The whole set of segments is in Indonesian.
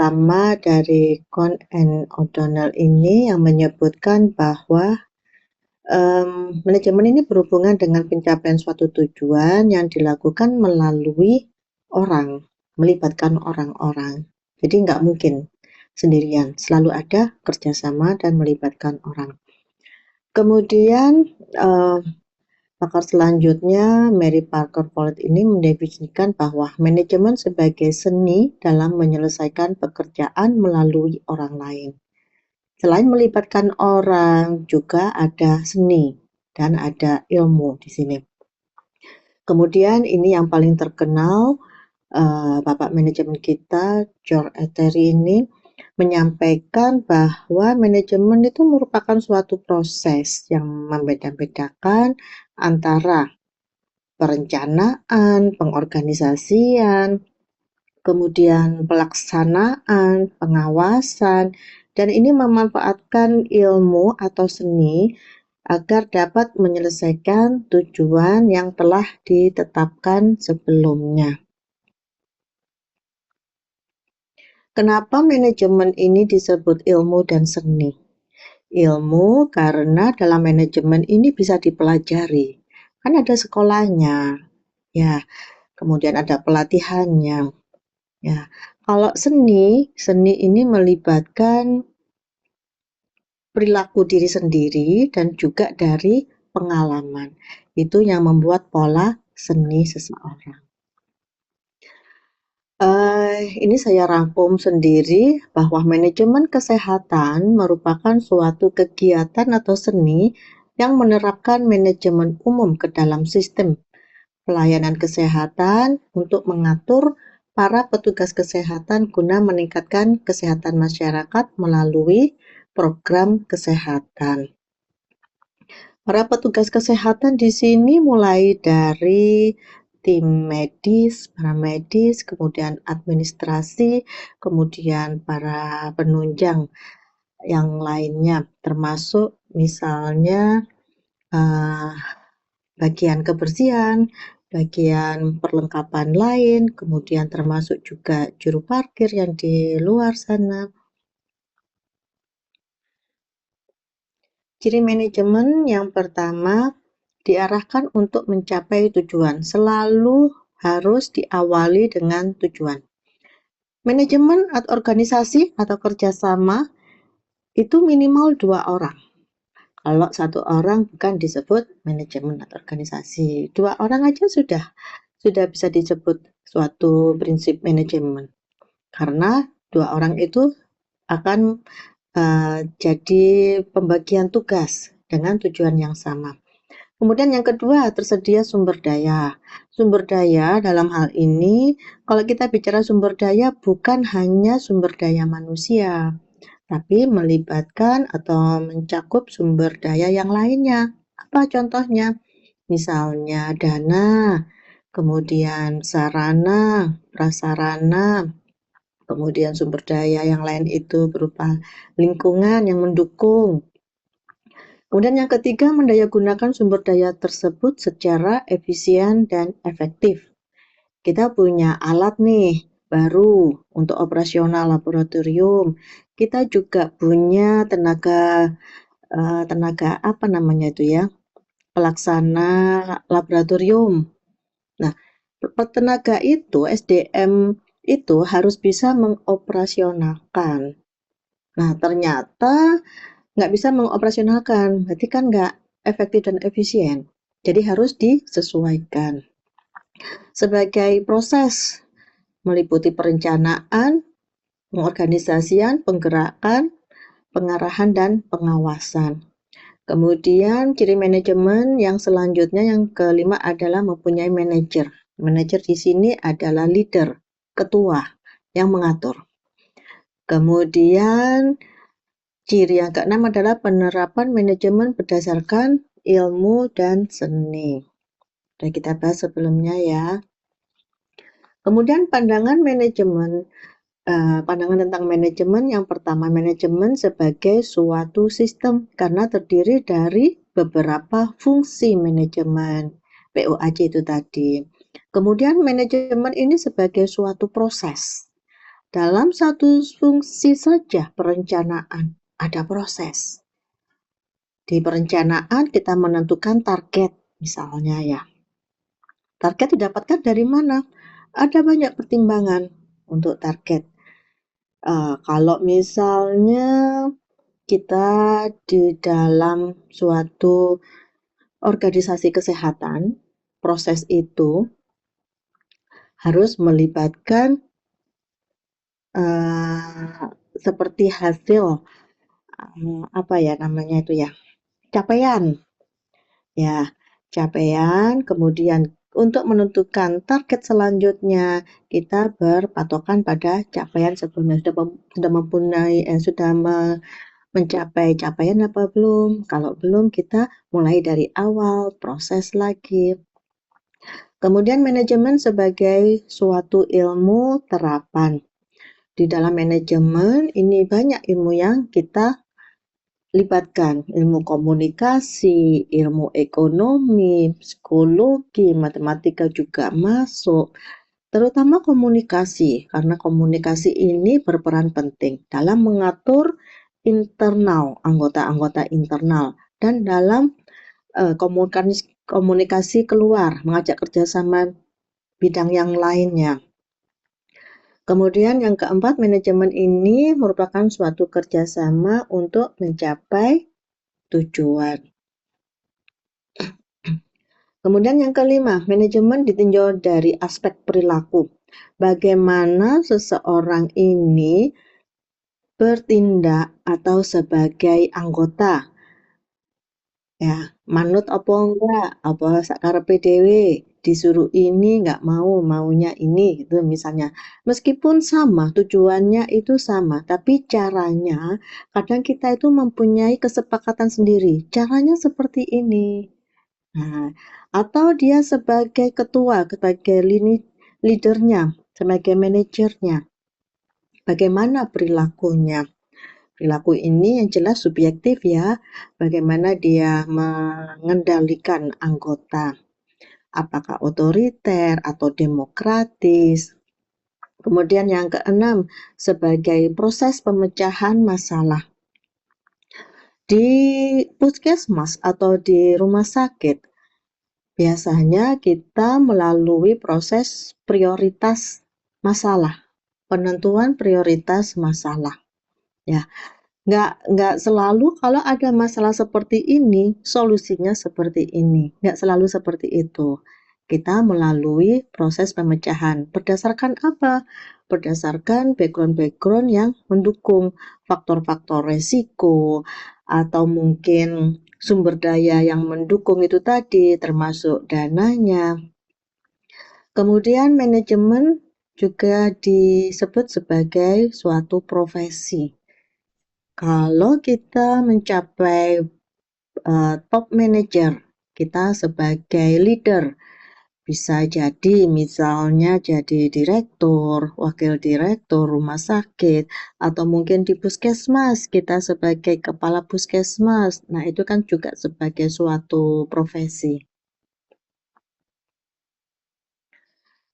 pertama dari Kohn and O'Donnell ini yang menyebutkan bahwa manajemen ini berhubungan dengan pencapaian suatu tujuan yang dilakukan melalui orang, melibatkan orang-orang. Jadi nggak mungkin sendirian, selalu ada kerjasama dan melibatkan orang. Kemudian pakar selanjutnya, Mary Parker Follett ini mendefinisikan bahwa manajemen sebagai seni dalam menyelesaikan pekerjaan melalui orang lain. Selain melibatkan orang, juga ada seni dan ada ilmu di sini. Kemudian ini yang paling terkenal, Bapak manajemen kita, George Etteri ini menyampaikan bahwa manajemen itu merupakan suatu proses yang membeda-bedakan antara perencanaan, pengorganisasian, kemudian pelaksanaan, pengawasan, dan ini memanfaatkan ilmu atau seni agar dapat menyelesaikan tujuan yang telah ditetapkan sebelumnya. Kenapa manajemen ini disebut ilmu dan seni? Ilmu karena dalam manajemen ini bisa dipelajari. Kan ada sekolahnya, ya. Kemudian ada pelatihannya. Ya, kalau seni ini melibatkan perilaku diri sendiri dan juga dari pengalaman. Itu yang membuat pola seni seseorang. Ini saya rangkum sendiri bahwa manajemen kesehatan merupakan suatu kegiatan atau seni yang menerapkan manajemen umum ke dalam sistem pelayanan kesehatan untuk mengatur para petugas kesehatan guna meningkatkan kesehatan masyarakat melalui program kesehatan. Para petugas kesehatan di sini mulai dari tim medis, paramedis, kemudian administrasi, kemudian para penunjang yang lainnya, termasuk misalnya bagian kebersihan, bagian perlengkapan lain, kemudian termasuk juga juru parkir yang di luar sana. Ciri manajemen yang pertama, diarahkan untuk mencapai tujuan, selalu harus diawali dengan tujuan. Manajemen atau organisasi atau kerjasama itu minimal 2 orang. Kalau 1 orang bukan disebut manajemen atau organisasi. 2 orang aja sudah bisa disebut suatu prinsip manajemen. Karena 2 orang itu akan jadi pembagian tugas dengan tujuan yang sama. Kemudian yang kedua, tersedia sumber daya. Sumber daya dalam hal ini, kalau kita bicara sumber daya bukan hanya sumber daya manusia, tapi melibatkan atau mencakup sumber daya yang lainnya. Apa contohnya? Misalnya dana, kemudian sarana, prasarana, kemudian sumber daya yang lain itu berupa lingkungan yang mendukung. Kemudian yang ketiga, mendayagunakan sumber daya tersebut secara efisien dan efektif. Kita punya alat nih, baru untuk operasional laboratorium. Kita juga punya tenaga apa namanya itu ya, pelaksana laboratorium. Nah, tenaga itu, SDM itu harus bisa mengoperasionalkan. Nah, ternyata nggak bisa mengoperasionalkan, berarti kan nggak efektif dan efisien. Jadi harus disesuaikan. Sebagai proses meliputi perencanaan, pengorganisasian, penggerakan, pengarahan, dan pengawasan. Kemudian ciri manajemen yang selanjutnya yang kelima adalah mempunyai manajer. Manajer di sini adalah leader, ketua yang mengatur. Kemudian ciri yang keenam adalah penerapan manajemen berdasarkan ilmu dan seni. Sudah kita bahas sebelumnya ya. Kemudian pandangan manajemen. Pandangan tentang manajemen yang pertama, manajemen sebagai suatu sistem karena terdiri dari beberapa fungsi manajemen, POAC itu tadi. Kemudian manajemen ini sebagai suatu proses. Dalam satu fungsi saja perencanaan, ada proses. Di perencanaan kita menentukan target, misalnya ya. Target didapatkan dari mana? Ada banyak pertimbangan untuk target. Kalau misalnya kita di dalam suatu organisasi kesehatan, proses itu harus melibatkan seperti hasil apa ya namanya itu ya, capaian. Ya, capaian, kemudian untuk menentukan target selanjutnya, kita berpatokan pada capaian sebelumnya. Sudah mempunyai, sudah mencapai capaian apa belum? Kalau belum, kita mulai dari awal, proses lagi. Kemudian manajemen sebagai suatu ilmu terapan. Di dalam manajemen ini banyak ilmu yang kita libatkan, ilmu komunikasi, ilmu ekonomi, psikologi, matematika juga masuk, terutama komunikasi, karena komunikasi ini berperan penting dalam mengatur internal, anggota-anggota internal, dan dalam komunikasi keluar, mengajak kerjasama bidang yang lainnya. Kemudian yang keempat, manajemen ini merupakan suatu kerjasama untuk mencapai tujuan. Kemudian yang kelima, manajemen ditinjau dari aspek perilaku. Bagaimana seseorang ini bertindak atau sebagai anggota. Ya, manut apa enggak, apa sakarepe dhewe, disuruh ini enggak mau, maunya ini gitu misalnya. Meskipun sama, tujuannya itu sama, tapi caranya kadang kita itu mempunyai kesepakatan sendiri. Caranya seperti ini. Nah, atau dia sebagai ketua, sebagai leadernya, sebagai manajernya. Bagaimana perilakunya? Perilaku ini yang jelas subjektif ya, bagaimana dia mengendalikan anggota, apakah otoriter atau demokratis. Kemudian yang keenam, sebagai proses pemecahan masalah. Di puskesmas atau di rumah sakit, biasanya kita melalui proses prioritas masalah, penentuan prioritas masalah. Ya, nggak selalu kalau ada masalah seperti ini, solusinya seperti ini. Nggak selalu seperti itu. Kita melalui proses pemecahan. Berdasarkan apa? Berdasarkan background-background yang mendukung faktor-faktor resiko, atau mungkin sumber daya yang mendukung itu tadi, termasuk dananya. Kemudian manajemen juga disebut sebagai suatu profesi. Kalau kita mencapai top manager, kita sebagai leader, bisa jadi misalnya jadi direktur, wakil direktur rumah sakit, atau mungkin di puskesmas, kita sebagai kepala puskesmas. Nah, itu kan juga sebagai suatu profesi.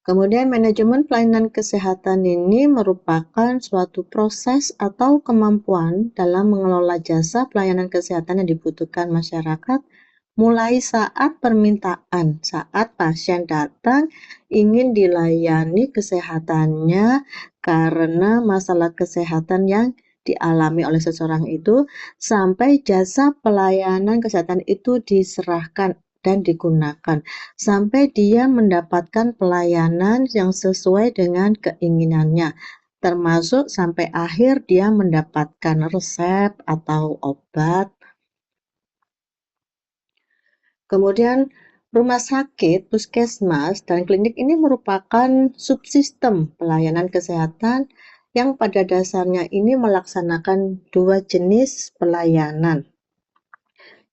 Kemudian manajemen pelayanan kesehatan ini merupakan suatu proses atau kemampuan dalam mengelola jasa pelayanan kesehatan yang dibutuhkan masyarakat mulai saat permintaan, saat pasien datang ingin dilayani kesehatannya karena masalah kesehatan yang dialami oleh seseorang itu, sampai jasa pelayanan kesehatan itu diserahkan dan digunakan sampai dia mendapatkan pelayanan yang sesuai dengan keinginannya, termasuk sampai akhir dia mendapatkan resep atau obat. Kemudian rumah sakit, puskesmas, dan klinik ini merupakan subsistem pelayanan kesehatan yang pada dasarnya ini melaksanakan dua jenis pelayanan.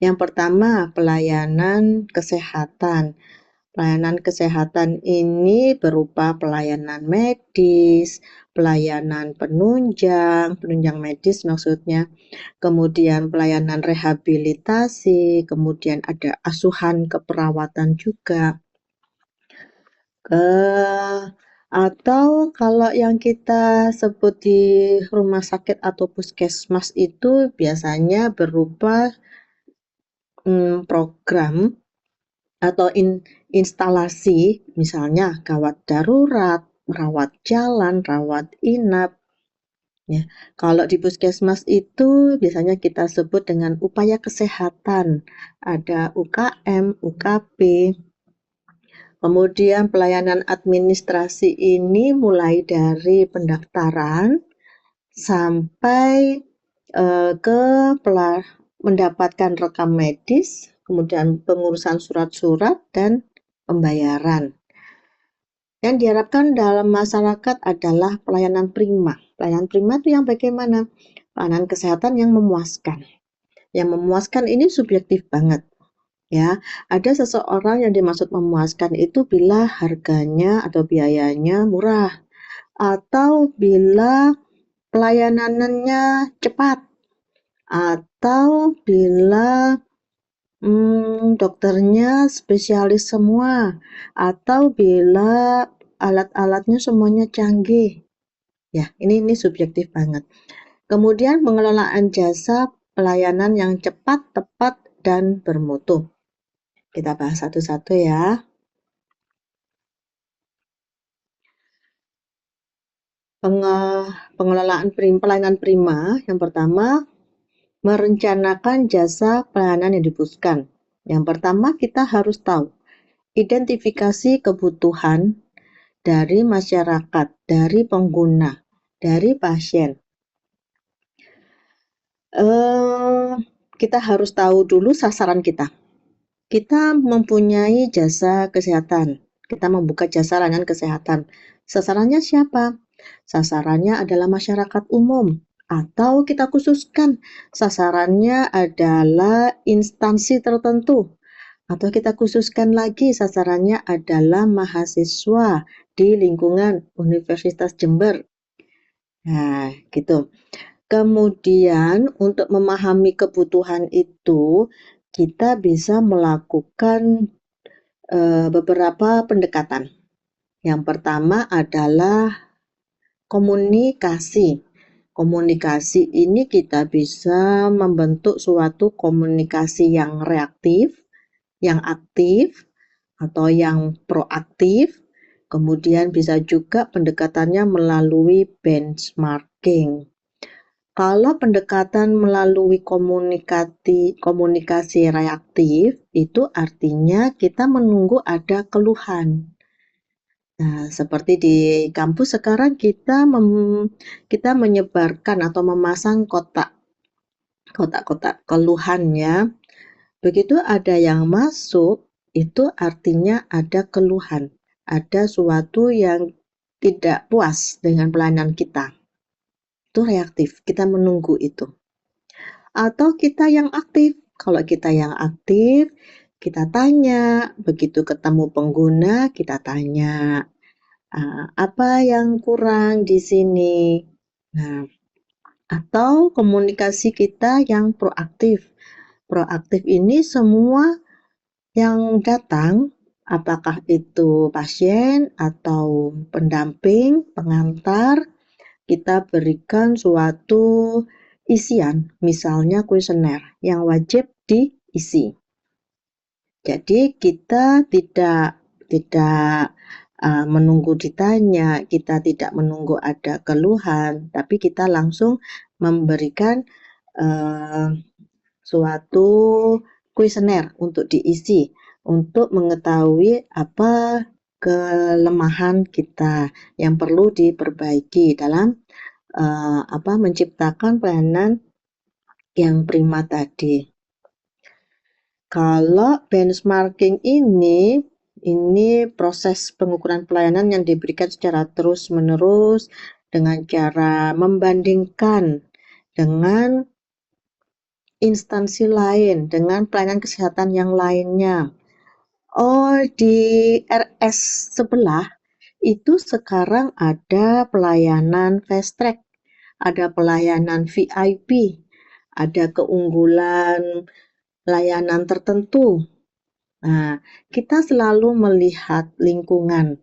Yang pertama, pelayanan kesehatan. Pelayanan kesehatan ini berupa pelayanan medis, pelayanan penunjang medis maksudnya, kemudian pelayanan rehabilitasi, kemudian ada asuhan keperawatan juga. Atau kalau yang kita sebut di rumah sakit atau puskesmas itu biasanya berupa program atau instalasi, misalnya gawat darurat, rawat jalan, rawat inap. Ya, kalau di puskesmas itu biasanya kita sebut dengan upaya kesehatan, ada UKM, UKP. Kemudian pelayanan administrasi ini mulai dari pendaftaran sampai ke mendapatkan rekam medis, kemudian pengurusan surat-surat dan pembayaran. Yang diharapkan dalam masyarakat adalah pelayanan prima. Pelayanan prima itu yang bagaimana? Pelayanan kesehatan yang memuaskan. Yang memuaskan ini subjektif banget. Ya, ada seseorang yang dimaksud memuaskan itu bila harganya atau biayanya murah, atau bila pelayanannya cepat, atau bila dokternya spesialis semua, atau bila alat-alatnya semuanya canggih. Ya, ini subjektif banget. Kemudian pengelolaan jasa pelayanan yang cepat, tepat, dan bermutu. Kita bahas satu-satu ya. Pengelolaan pelayanan prima, yang pertama, merencanakan jasa pelayanan yang dibutuhkan. Yang pertama, kita harus tahu identifikasi kebutuhan dari masyarakat, dari pengguna, dari pasien. Kita harus tahu dulu sasaran kita. Kita mempunyai jasa kesehatan. Kita membuka jasa layanan kesehatan. Sasarannya siapa? Sasarannya adalah masyarakat umum. Atau kita khususkan sasarannya adalah instansi tertentu. Atau kita khususkan lagi sasarannya adalah mahasiswa di lingkungan Universitas Jember. Nah, gitu. Kemudian untuk memahami kebutuhan itu, kita bisa melakukan beberapa pendekatan. Yang pertama adalah komunikasi. Komunikasi ini kita bisa membentuk suatu komunikasi yang reaktif, yang aktif, atau yang proaktif. Kemudian bisa juga pendekatannya melalui benchmarking. Kalau pendekatan melalui komunikasi reaktif, itu artinya kita menunggu ada keluhan. Nah, seperti di kampus sekarang kita menyebarkan atau memasang kotak-kotak keluhannya. Begitu ada yang masuk, itu artinya ada keluhan, ada suatu yang tidak puas dengan pelayanan kita. Itu reaktif, kita menunggu itu. Atau kita yang aktif. Kalau kita yang aktif, kita tanya, begitu ketemu pengguna, kita tanya, apa yang kurang di sini? Nah, atau komunikasi kita yang proaktif. Proaktif ini semua yang datang, apakah itu pasien atau pendamping, pengantar, kita berikan suatu isian, misalnya kuesioner yang wajib diisi. Jadi kita tidak menunggu ditanya, kita tidak menunggu ada keluhan, tapi kita langsung memberikan suatu kuesioner untuk diisi, untuk mengetahui apa kelemahan kita yang perlu diperbaiki dalam menciptakan pelayanan yang prima tadi. Kalau benchmarking ini proses pengukuran pelayanan yang diberikan secara terus-menerus dengan cara membandingkan dengan instansi lain, dengan pelayanan kesehatan yang lainnya. Oh, di RS sebelah itu sekarang ada pelayanan fast track, ada pelayanan VIP, ada keunggulan layanan tertentu. Nah, kita selalu melihat lingkungan,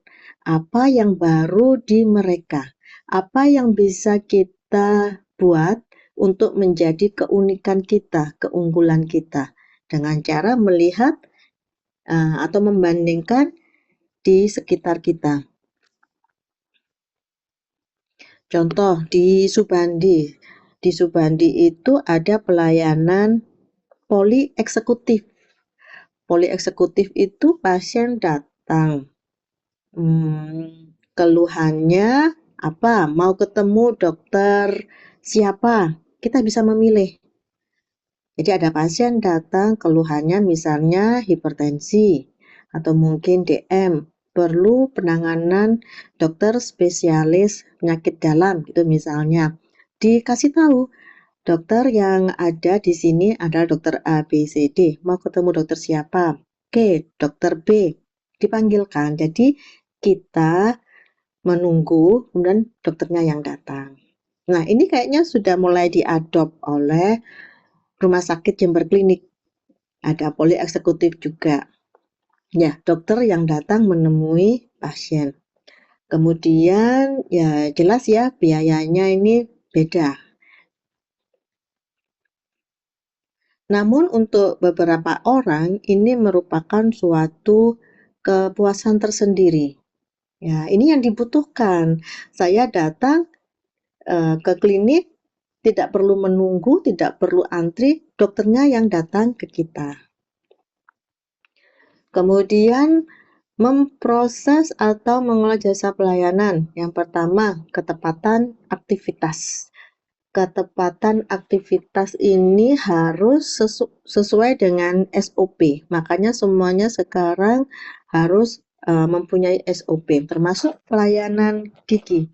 apa yang baru di mereka, apa yang bisa kita buat untuk menjadi keunikan kita, keunggulan kita, dengan cara melihat atau membandingkan di sekitar kita. Contoh di Subandi. Di Subandi itu ada pelayanan poli eksekutif. Poli eksekutif itu pasien datang. Keluhannya apa? Mau ketemu dokter siapa? Kita bisa memilih. Jadi ada pasien datang keluhannya misalnya hipertensi atau mungkin DM, perlu penanganan dokter spesialis penyakit dalam gitu misalnya. Dikasih tahu, dokter yang ada di sini adalah dokter A, B, C, D. Mau ketemu dokter siapa? Oke, dokter B. Dipanggilkan. Jadi kita menunggu, kemudian dokternya yang datang. Nah, ini kayaknya sudah mulai diadop oleh rumah sakit Jember Klinik. Ada poli eksekutif juga. Ya, dokter yang datang menemui pasien. Kemudian ya jelas ya biayanya ini beda. Namun untuk beberapa orang ini merupakan suatu kepuasan tersendiri. Ya, ini yang dibutuhkan. Saya datang ke klinik, tidak perlu menunggu, tidak perlu antri, dokternya yang datang ke kita. Kemudian memproses atau mengelola jasa pelayanan. Yang pertama, ketepatan aktivitas. Ketepatan aktivitas ini harus sesuai dengan SOP. Makanya semuanya sekarang harus mempunyai SOP, termasuk pelayanan gigi.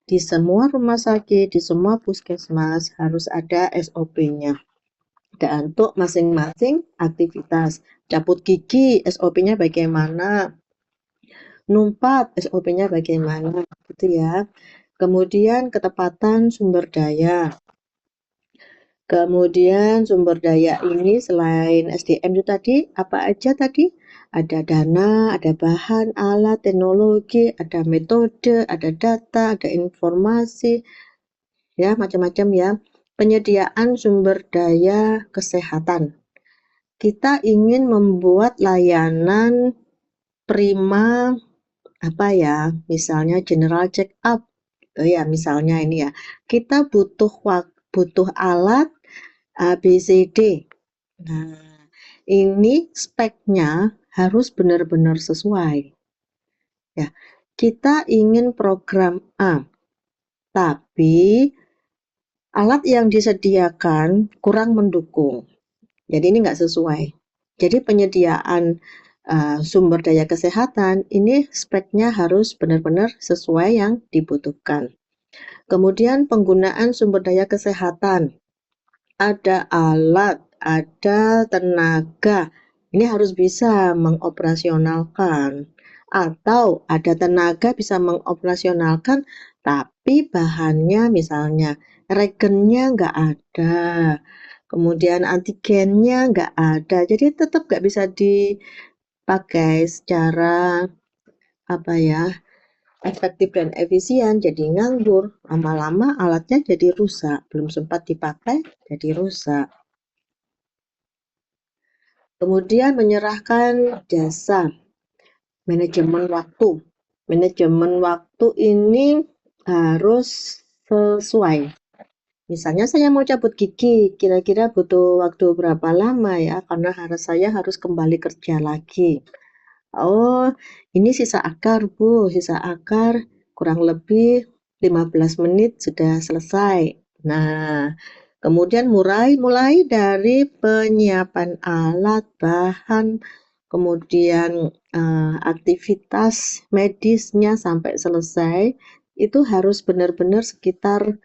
Di semua rumah sakit, di semua puskesmas harus ada SOP-nya. Dan untuk masing-masing aktivitas. Cabut gigi, SOP-nya bagaimana? Numpat, SOP-nya bagaimana? Gitu ya. Kemudian ketepatan sumber daya. Kemudian sumber daya ini selain SDM itu tadi, apa aja tadi? Ada dana, ada bahan, alat, teknologi, ada metode, ada data, ada informasi, ya macam-macam ya. Penyediaan sumber daya kesehatan. Kita ingin membuat layanan prima, apa ya, misalnya general check up, gitu ya, misalnya ini ya. Kita butuh alat A, B, C, D. Nah, ini speknya harus benar-benar sesuai. Ya, kita ingin program A, tapi alat yang disediakan kurang mendukung. Jadi ini nggak sesuai. Jadi penyediaan sumber daya kesehatan ini speknya harus benar-benar sesuai yang dibutuhkan. Kemudian penggunaan sumber daya kesehatan. Ada alat, ada tenaga. Ini harus bisa mengoperasionalkan. Atau ada tenaga bisa mengoperasionalkan, tapi bahannya misalnya regennya nggak ada. Kemudian antigennya nggak ada. Jadi tetap nggak bisa dipakai secara apa ya efektif dan efisien, jadi nganggur. Lama-lama alatnya jadi rusak, belum sempat dipakai jadi rusak. Kemudian menyerahkan jasa, manajemen waktu. Manajemen waktu ini harus sesuai. Misalnya saya mau cabut gigi, kira-kira butuh waktu berapa lama ya, karena saya harus kembali kerja lagi. Oh, ini sisa akar, Bu. Sisa akar kurang lebih 15 menit sudah selesai. Nah, kemudian mulai dari penyiapan alat, bahan, kemudian aktivitas medisnya sampai selesai, itu harus benar-benar sekitar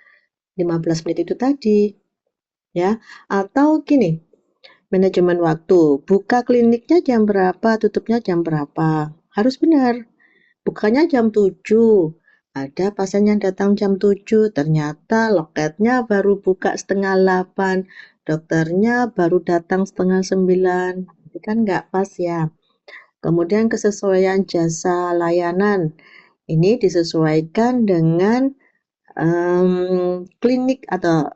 15 menit itu tadi. Ya, atau gini, manajemen waktu, buka kliniknya jam berapa, tutupnya jam berapa. Harus benar. Bukanya jam 7. Ada pasien yang datang jam 7, ternyata loketnya baru buka setengah 8. Dokternya baru datang setengah 9. Ini kan nggak pas ya. Kemudian kesesuaian jasa layanan. Ini disesuaikan dengan klinik atau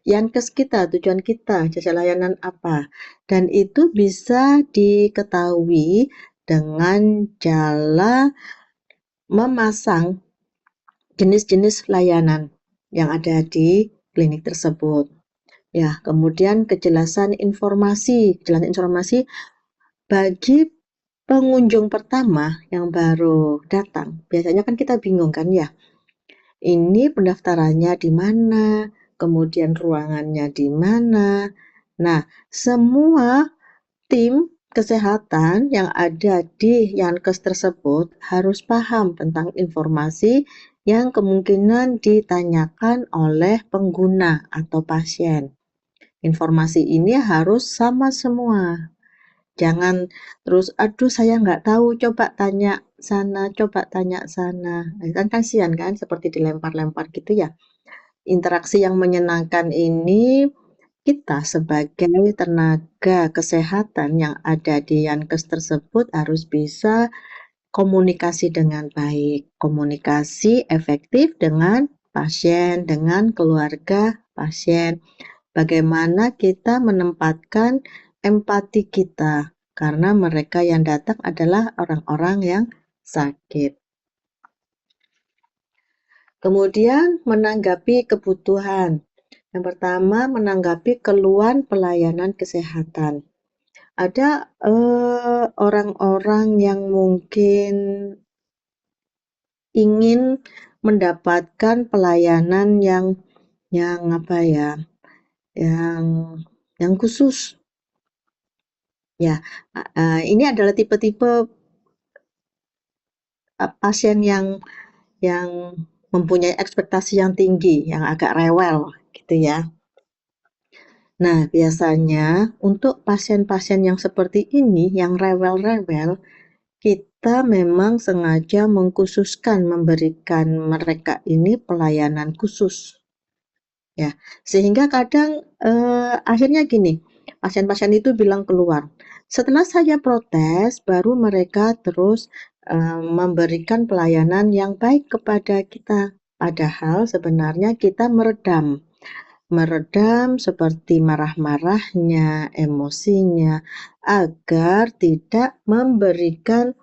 Yankes kita, tujuan kita, jasa layanan apa. Dan itu bisa diketahui dengan cara memasang jenis-jenis layanan yang ada di klinik tersebut. Ya, kemudian kejelasan informasi bagi pengunjung pertama yang baru datang. Biasanya kan kita bingung kan ya, ini pendaftarannya di mana, kemudian ruangannya di mana. Nah, semua tim kesehatan yang ada di Yankes tersebut harus paham tentang informasi yang kemungkinan ditanyakan oleh pengguna atau pasien. Informasi ini harus sama semua. Jangan terus, aduh saya nggak tahu, coba tanya sana, coba tanya sana. Nah, kan kasihan kan, seperti dilempar-lempar gitu ya. Interaksi yang menyenangkan ini kita sebagai tenaga kesehatan yang ada di Yankes tersebut harus bisa komunikasi dengan baik, komunikasi efektif dengan pasien, dengan keluarga pasien. Bagaimana kita menempatkan empati kita, karena mereka yang datang adalah orang-orang yang sakit. Kemudian menanggapi kebutuhan. Yang pertama, menanggapi keluhan pelayanan kesehatan. Ada orang-orang yang mungkin ingin mendapatkan pelayanan yang apa ya, yang khusus. Ya, ini adalah tipe-tipe pasien yang mempunyai ekspektasi yang tinggi, yang agak rewel gitu ya. Nah, biasanya untuk pasien-pasien yang seperti ini, yang rewel-rewel, kita memang sengaja mengkhususkan memberikan mereka ini pelayanan khusus. Ya, sehingga kadang akhirnya gini, pasien-pasien itu bilang keluar, setelah saya protes, baru mereka terus memberikan pelayanan yang baik kepada kita. Padahal sebenarnya kita meredam seperti marah-marahnya, emosinya, agar tidak memberikan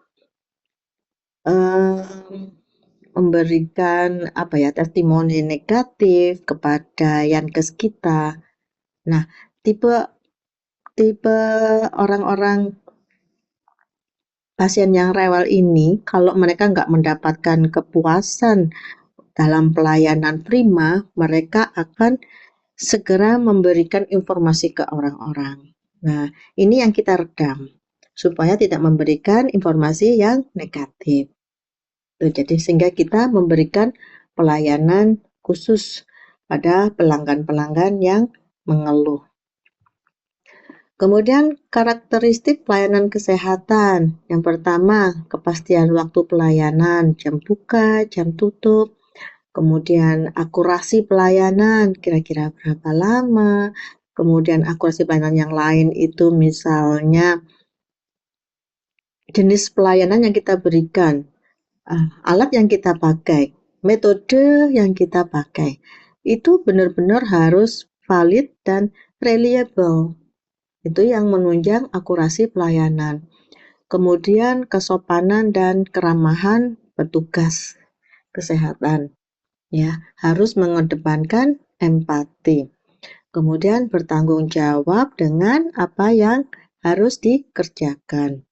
testimoni negatif kepada Yankes kita. Nah, tipe orang-orang pasien yang rewel ini, kalau mereka nggak mendapatkan kepuasan dalam pelayanan prima, mereka akan segera memberikan informasi ke orang-orang. Nah, ini yang kita redam, supaya tidak memberikan informasi yang negatif. Jadi sehingga kita memberikan pelayanan khusus pada pelanggan-pelanggan yang mengeluh. Kemudian karakteristik pelayanan kesehatan. Yang pertama, kepastian waktu pelayanan, jam buka, jam tutup. Kemudian akurasi pelayanan, kira-kira berapa lama. Kemudian akurasi pelayanan yang lain itu misalnya jenis pelayanan yang kita berikan, alat yang kita pakai, metode yang kita pakai. Itu benar-benar harus valid dan reliable. Itu yang menunjang akurasi pelayanan. Kemudian kesopanan dan keramahan petugas kesehatan. Ya, harus mengedepankan empati. Kemudian bertanggung jawab dengan apa yang harus dikerjakan.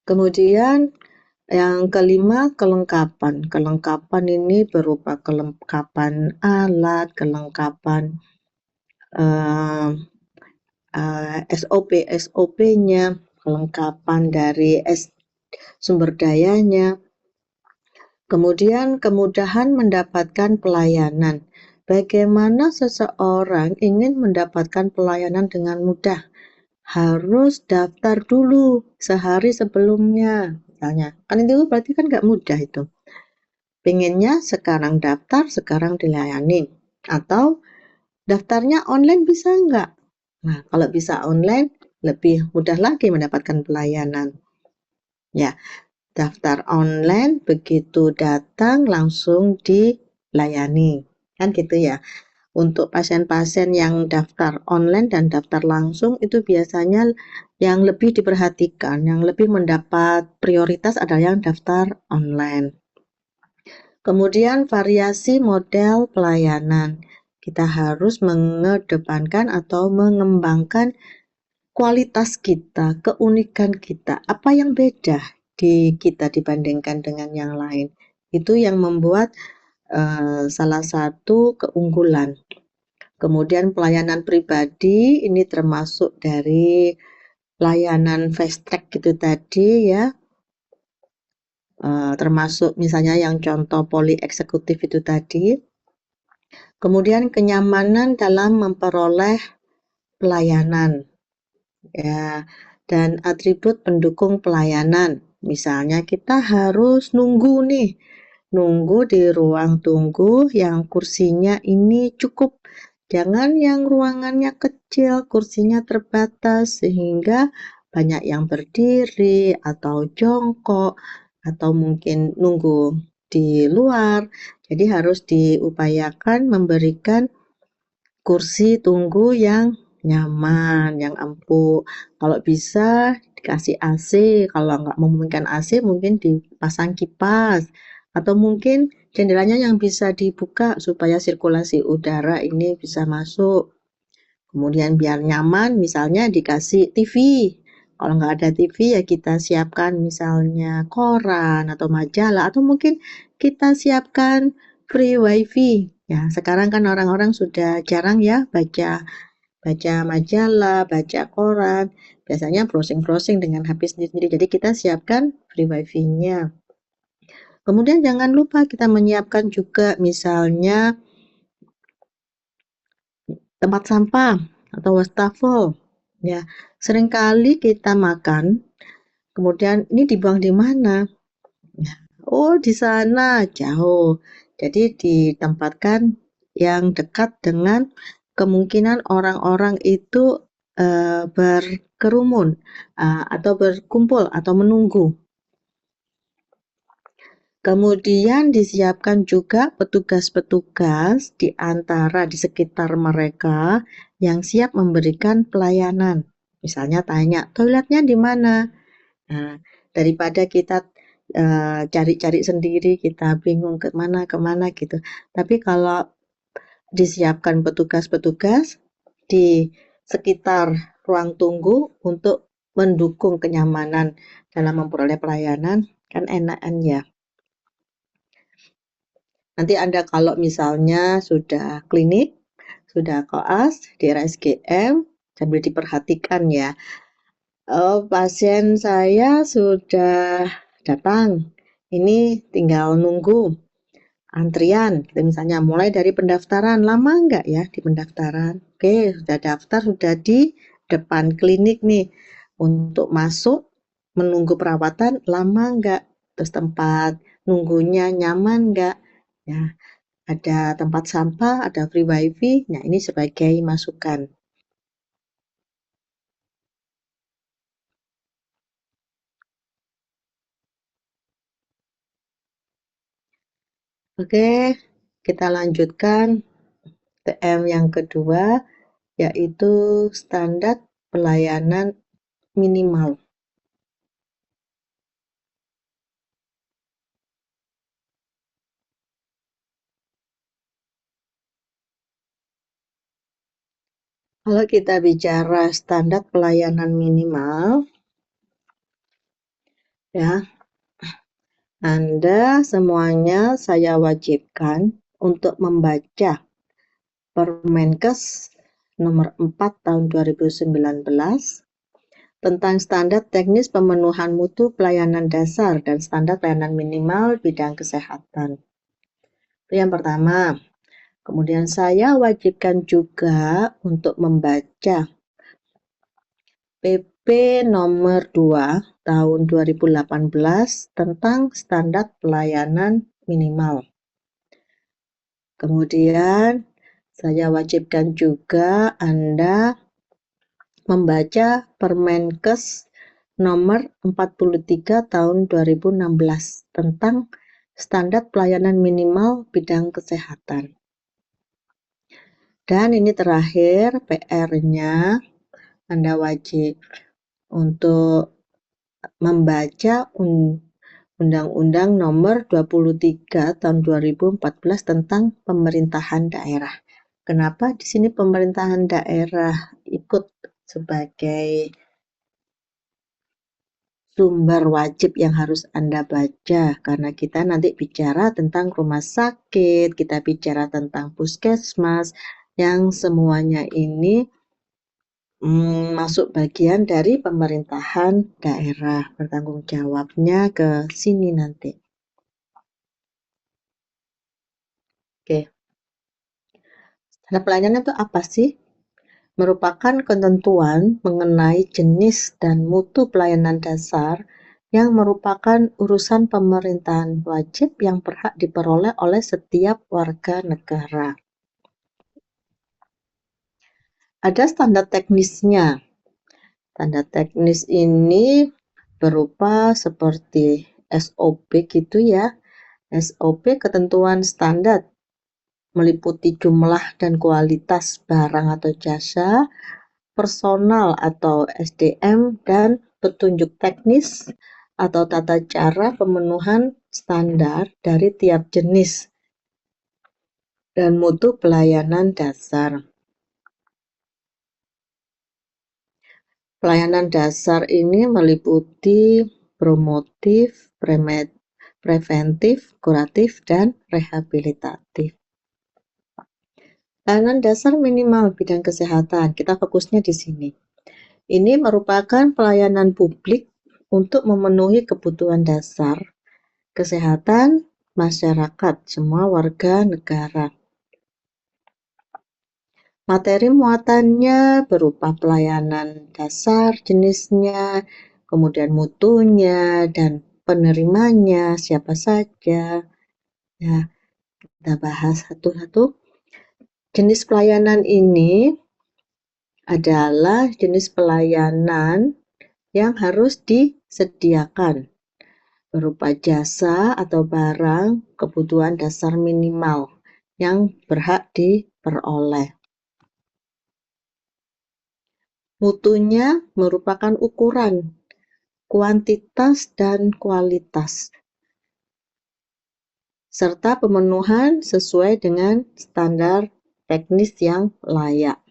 Kemudian yang kelima, kelengkapan. Kelengkapan ini berupa kelengkapan alat, kelengkapan SOP-nya, kelengkapan dari sumber dayanya. Kemudian kemudahan mendapatkan pelayanan. Bagaimana seseorang ingin mendapatkan pelayanan dengan mudah? Harus daftar dulu sehari sebelumnya. Misalnya, kan itu berarti kan nggak mudah itu. Pengennya sekarang daftar, sekarang dilayani. Atau daftarnya online bisa nggak? Nah, kalau bisa online, lebih mudah lagi mendapatkan pelayanan. Ya, daftar online, begitu datang langsung dilayani. Kan gitu ya. Untuk pasien-pasien yang daftar online dan daftar langsung itu biasanya yang lebih diperhatikan, yang lebih mendapat prioritas adalah yang daftar online. Kemudian variasi model pelayanan. Kita harus mengedepankan atau mengembangkan kualitas kita, keunikan kita, apa yang beda di kita dibandingkan dengan yang lain. Itu yang membuat salah satu keunggulan. Kemudian pelayanan pribadi ini termasuk dari layanan fast track gitu tadi ya, termasuk misalnya yang contoh poli eksekutif itu tadi. Kemudian kenyamanan dalam memperoleh pelayanan ya, dan atribut pendukung pelayanan. Misalnya kita harus nunggu di ruang tunggu yang kursinya ini cukup. Jangan yang ruangannya kecil, kursinya terbatas sehingga banyak yang berdiri atau jongkok atau mungkin nunggu di luar. Jadi harus diupayakan memberikan kursi tunggu yang nyaman, yang empuk. Kalau bisa dikasih AC, kalau nggak memungkinkan AC mungkin dipasang kipas atau mungkin jendelanya yang bisa dibuka supaya sirkulasi udara ini bisa masuk. Kemudian biar nyaman misalnya dikasih TV. Kalau nggak ada TV ya kita siapkan misalnya koran atau majalah atau mungkin kita siapkan free wifi. Ya, sekarang kan orang-orang sudah jarang ya baca baca majalah, baca koran. Biasanya browsing-browsing dengan HP sendiri. Jadi kita siapkan free wifi-nya. Kemudian jangan lupa kita menyiapkan juga misalnya tempat sampah atau wastafel. Ya, seringkali kita makan, kemudian ini dibuang di mana? Nah, oh, di sana jauh. Jadi ditempatkan yang dekat dengan kemungkinan orang-orang itu berkerumun atau berkumpul atau menunggu. Kemudian disiapkan juga petugas-petugas di antara di sekitar mereka yang siap memberikan pelayanan. Misalnya tanya, toiletnya di mana? Nah, daripada kita cari-cari sendiri, kita bingung kemana gitu. Tapi kalau disiapkan petugas-petugas di sekitar ruang tunggu untuk mendukung kenyamanan dalam memperoleh pelayanan, kan enakan ya. Nanti Anda kalau misalnya sudah klinik, sudah koas di RSGM, sambil diperhatikan ya. Oh, pasien saya sudah datang. Ini tinggal nunggu antrian. Gitu misalnya mulai dari pendaftaran, lama enggak ya di pendaftaran? Oke, sudah daftar, sudah di depan klinik nih. Untuk masuk, menunggu perawatan, lama enggak? Terus tempat nunggunya nyaman enggak? Ya, ada tempat sampah, ada free wifi. Nah, ini sebagai masukan. Oke, kita lanjutkan TM yang kedua, yaitu standar pelayanan minimal. Kalau kita bicara standar pelayanan minimal, ya, Anda semuanya saya wajibkan untuk membaca Permenkes nomor 4 tahun 2019 tentang standar teknis pemenuhan mutu pelayanan dasar dan standar pelayanan minimal bidang kesehatan. Itu yang pertama. Kemudian saya wajibkan juga untuk membaca PP nomor 2 tahun 2018 tentang standar pelayanan minimal. Kemudian saya wajibkan juga Anda membaca Permenkes nomor 43 tahun 2016 tentang standar pelayanan minimal bidang kesehatan. Dan ini terakhir PR-nya, Anda wajib untuk membaca Undang-Undang nomor 23 tahun 2014 tentang pemerintahan daerah. Kenapa di sini pemerintahan daerah ikut sebagai sumber wajib yang harus Anda baca? Karena kita nanti bicara tentang rumah sakit, kita bicara tentang puskesmas, yang semuanya ini masuk bagian dari pemerintahan daerah. Bertanggung jawabnya ke sini nanti. Oke. Standar pelayanan itu apa sih? Merupakan ketentuan mengenai jenis dan mutu pelayanan dasar yang merupakan urusan pemerintahan wajib yang berhak diperoleh oleh setiap warga negara. Ada standar teknisnya. Standar teknis ini berupa seperti SOP gitu ya. SOP ketentuan standar meliputi jumlah dan kualitas barang atau jasa, personal atau SDM, dan petunjuk teknis atau tata cara pemenuhan standar dari tiap jenis dan mutu pelayanan dasar. Pelayanan dasar ini meliputi promotif, preventif, kuratif, dan rehabilitatif. Pelayanan dasar minimal bidang kesehatan, kita fokusnya di sini. Ini merupakan pelayanan publik untuk memenuhi kebutuhan dasar kesehatan masyarakat, semua warga negara. Materi muatannya berupa pelayanan dasar jenisnya, kemudian mutunya, dan penerimanya, siapa saja. Ya, kita bahas satu-satu. Jenis pelayanan ini adalah jenis pelayanan yang harus disediakan berupa jasa atau barang kebutuhan dasar minimal yang berhak diperoleh. Mutunya merupakan ukuran kuantitas dan kualitas, serta pemenuhan sesuai dengan standar teknis yang layak.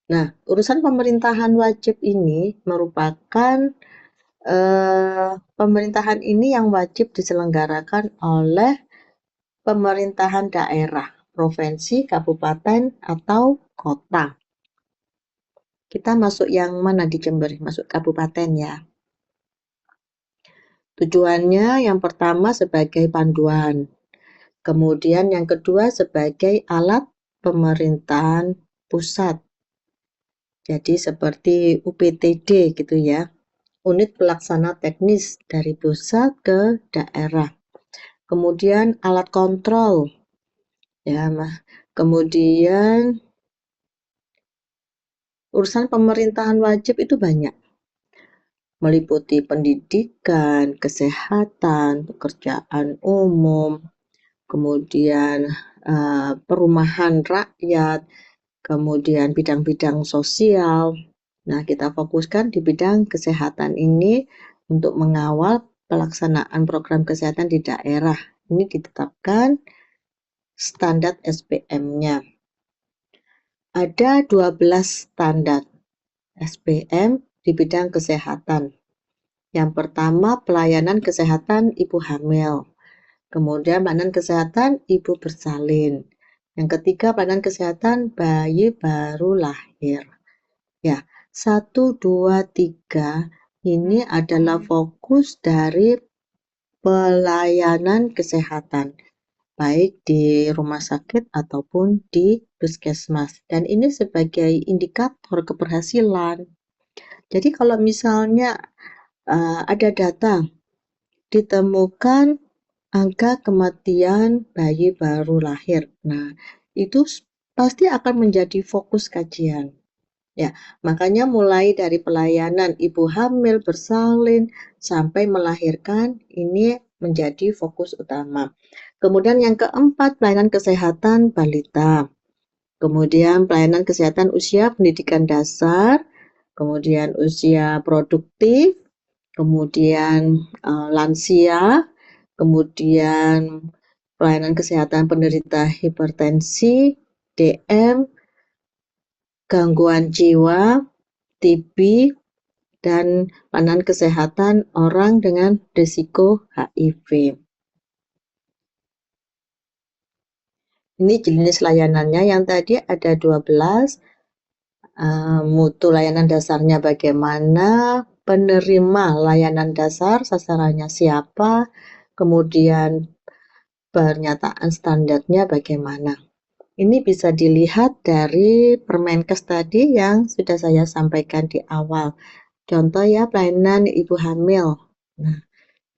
Nah, urusan pemerintahan wajib ini merupakan pemerintahan ini yang wajib diselenggarakan oleh pemerintahan daerah, provinsi, kabupaten, atau kota. Kita masuk yang mana di Jember? Masuk kabupaten ya. Tujuannya yang pertama sebagai panduan, kemudian yang kedua sebagai alat pemerintahan pusat. Jadi seperti UPTD gitu ya, unit pelaksana teknis dari pusat ke daerah. Kemudian alat kontrol, ya, kemudian urusan pemerintahan wajib itu banyak, meliputi pendidikan, kesehatan, pekerjaan umum, kemudian perumahan rakyat, kemudian bidang-bidang sosial. Nah, kita fokuskan di bidang kesehatan ini untuk mengawal pelaksanaan program kesehatan di daerah. Ini ditetapkan standar SPM-nya. Ada 12 standar SPM di bidang kesehatan. Yang pertama, pelayanan kesehatan ibu hamil. Kemudian pelayanan kesehatan ibu bersalin. Yang ketiga, pelayanan kesehatan bayi baru lahir. Ya, 1, 2, 3 ini adalah fokus dari pelayanan kesehatan, baik di rumah sakit ataupun di puskesmas. Dan ini sebagai indikator keberhasilan. Jadi kalau misalnya ada data ditemukan angka kematian bayi baru lahir, nah itu pasti akan menjadi fokus kajian. Ya, makanya mulai dari pelayanan ibu hamil, bersalin, sampai melahirkan, ini menjadi fokus utama. Kemudian yang keempat, pelayanan kesehatan balita. Kemudian pelayanan kesehatan usia pendidikan dasar, kemudian usia produktif, kemudian lansia, kemudian pelayanan kesehatan penderita hipertensi, DM, gangguan jiwa, TB, dan pelayanan kesehatan orang dengan risiko HIV. Ini jenis layanannya, yang tadi ada 12, mutu layanan dasarnya bagaimana, penerima layanan dasar sasarannya siapa, kemudian pernyataan standarnya bagaimana. Ini bisa dilihat dari Permenkes tadi yang sudah saya sampaikan di awal. Contoh ya, pelayanan ibu hamil. Nah,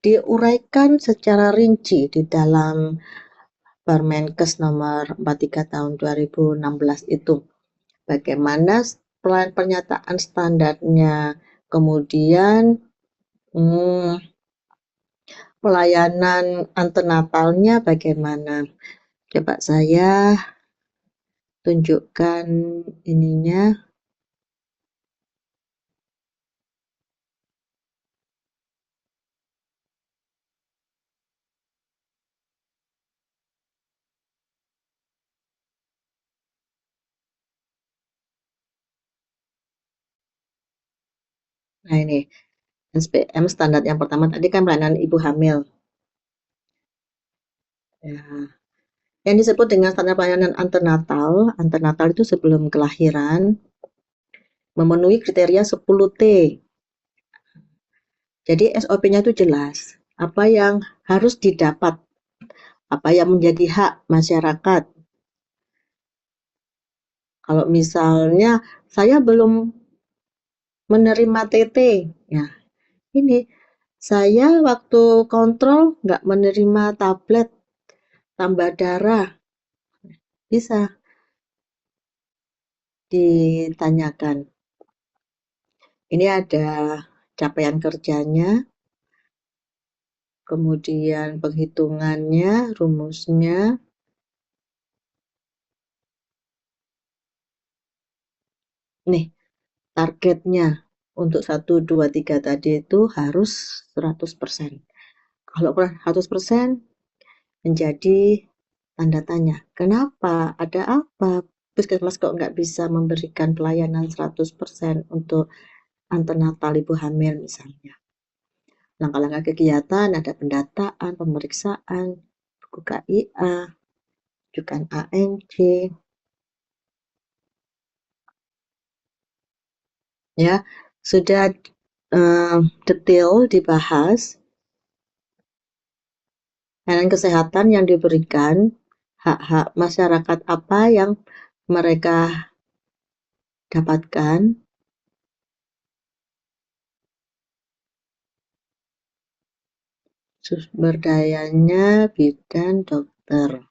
diuraikan secara rinci di dalam Permenkes nomor 43 tahun 2016 itu. Bagaimana pernyataan standarnya, kemudian pelayanan antenatalnya bagaimana. Coba saya tunjukkan ininya. Nah ini, SPM standar yang pertama tadi kan pelayanan ibu hamil. Ya. Yang disebut dengan standar pelayanan antenatal itu sebelum kelahiran, memenuhi kriteria 10T. Jadi SOP-nya itu jelas, apa yang harus didapat, apa yang menjadi hak masyarakat. Kalau misalnya saya belum menerima TT, ya ini saya waktu kontrol nggak menerima tablet tambah darah, bisa ditanyakan. Ini ada capaian kerjanya, kemudian penghitungannya, rumusnya. Nih, targetnya untuk 1, 2, 3 tadi itu harus 100%. Kalau kurang 100% menjadi tanda tanya. Kenapa? Ada apa? Puskesmas kok nggak bisa memberikan pelayanan 100% untuk antenatal ibu hamil misalnya. Langkah-langkah kegiatan ada pendataan, pemeriksaan, buku KIA, rujukan ANC, ya sudah detail dibahas layanan kesehatan yang diberikan, hak-hak masyarakat apa yang mereka dapatkan, sumber dayanya, bidan, dokter.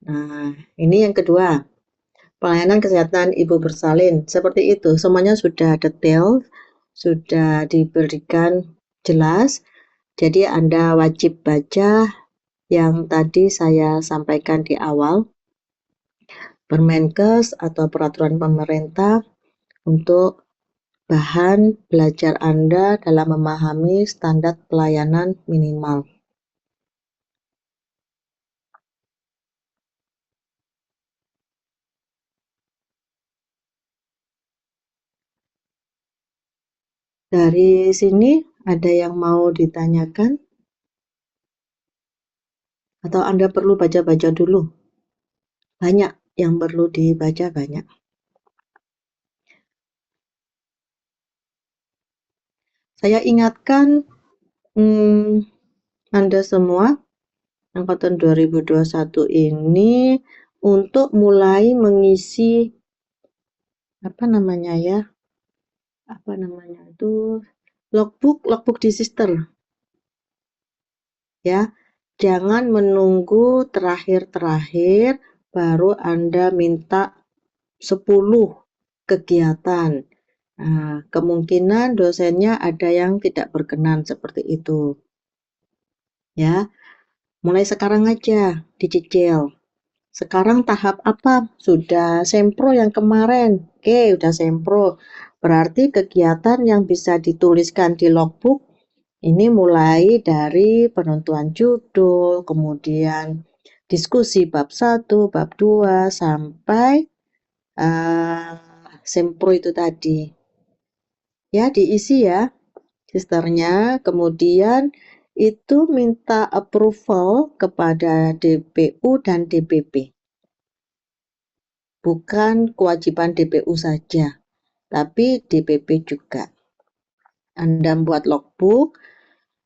Nah, ini yang kedua, pelayanan kesehatan ibu bersalin. Seperti itu, semuanya sudah detail, sudah diberikan jelas. Jadi Anda wajib baca yang tadi saya sampaikan di awal, Permenkes atau peraturan pemerintah untuk bahan belajar Anda dalam memahami standar pelayanan minimal. Dari sini ada yang mau ditanyakan? Atau Anda perlu baca-baca dulu? Banyak yang perlu dibaca, banyak. Saya ingatkan Anda semua angkatan 2021 ini untuk mulai mengisi logbook di Sister, ya. Jangan menunggu terakhir-terakhir baru Anda minta 10 kegiatan. Kemungkinan dosennya ada yang tidak berkenan seperti itu. Ya, mulai sekarang aja dicicil. Sekarang tahap apa? Sudah sempro yang kemarin. Oke, udah sempro. Berarti kegiatan yang bisa dituliskan di logbook ini mulai dari penentuan judul, kemudian diskusi bab 1, bab 2, sampai sempro itu tadi. Ya, diisi ya, sisternya. Kemudian itu minta approval kepada DPU dan DPP. Bukan kewajiban DPU saja, tapi DPP juga. Anda buat logbook,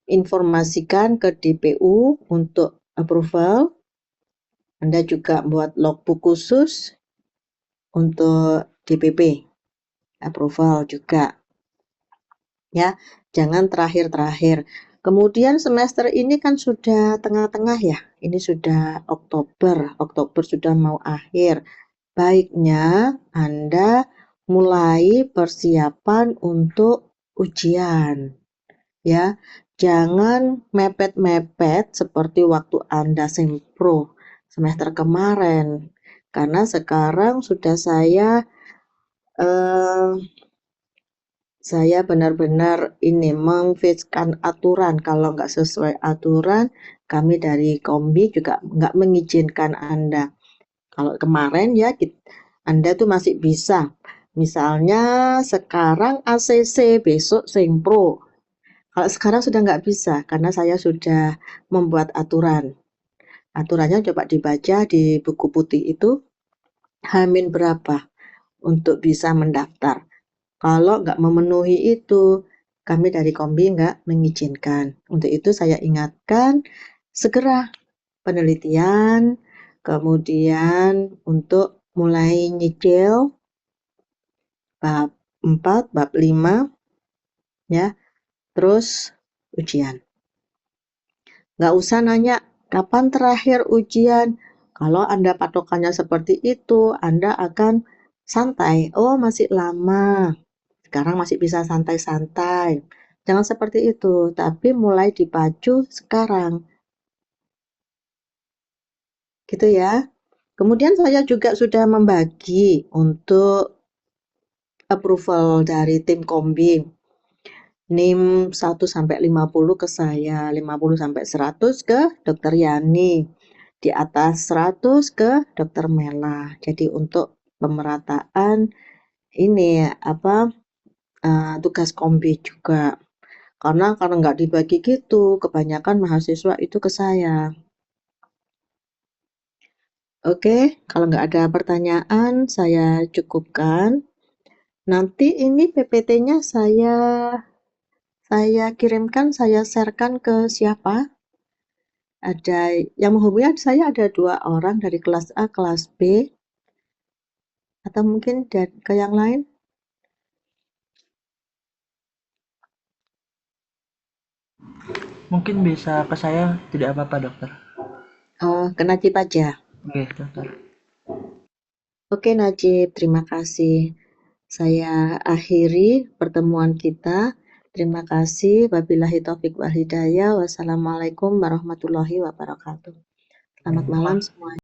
informasikan ke DPU untuk approval. Anda juga buat logbook khusus untuk DPP, approval juga. Ya, jangan terakhir-terakhir. Kemudian semester ini kan sudah tengah-tengah ya, ini sudah Oktober sudah mau akhir. Baiknya Anda mulai persiapan untuk ujian, ya. Jangan mepet-mepet seperti waktu Anda sempro semester kemarin, karena sekarang sudah saya benar-benar ini memfixkan aturan. Kalau nggak sesuai aturan, kami dari Kombi juga nggak mengizinkan Anda. Kalau kemarin ya, Anda tuh masih bisa. Misalnya sekarang ACC, besok Sempro. Kalau sekarang sudah nggak bisa, karena saya sudah membuat aturan. Aturannya coba dibaca di buku putih itu, Hamin berapa untuk bisa mendaftar. Kalau nggak memenuhi itu, kami dari Kombi nggak mengizinkan. Untuk itu saya ingatkan, segera penelitian, kemudian untuk mulai nyicil bab 4, bab 5, ya, terus ujian. Nggak usah nanya, kapan terakhir ujian? Kalau Anda patokannya seperti itu, Anda akan santai. Oh, masih lama. Sekarang masih bisa santai-santai. Jangan seperti itu, tapi mulai dipacu sekarang. Gitu ya. Kemudian saya juga sudah membagi untuk approval dari tim Kombi. NIM 1 sampai 50 ke saya, 50 sampai 100 ke Dokter Yani. Di atas 100 ke Dokter Mela. Jadi untuk pemerataan ini tugas Kombi juga. Karena nggak dibagi gitu, kebanyakan mahasiswa itu ke saya. Oke, kalau nggak ada pertanyaan, saya cukupkan. Nanti ini PPT-nya saya kirimkan, saya sharekan ke siapa? Ada yang menghubungi saya, ada 2 orang dari kelas A, kelas B, atau mungkin ke yang lain? Mungkin bisa ke saya, tidak apa-apa dokter. Oh, ke Najib aja. Oke dokter. Oke Najib, terima kasih. Saya akhiri pertemuan kita. Terima kasih. Wabillahi taufik wal hidayah. Wassalamualaikum warahmatullahi wabarakatuh. Selamat malam semua.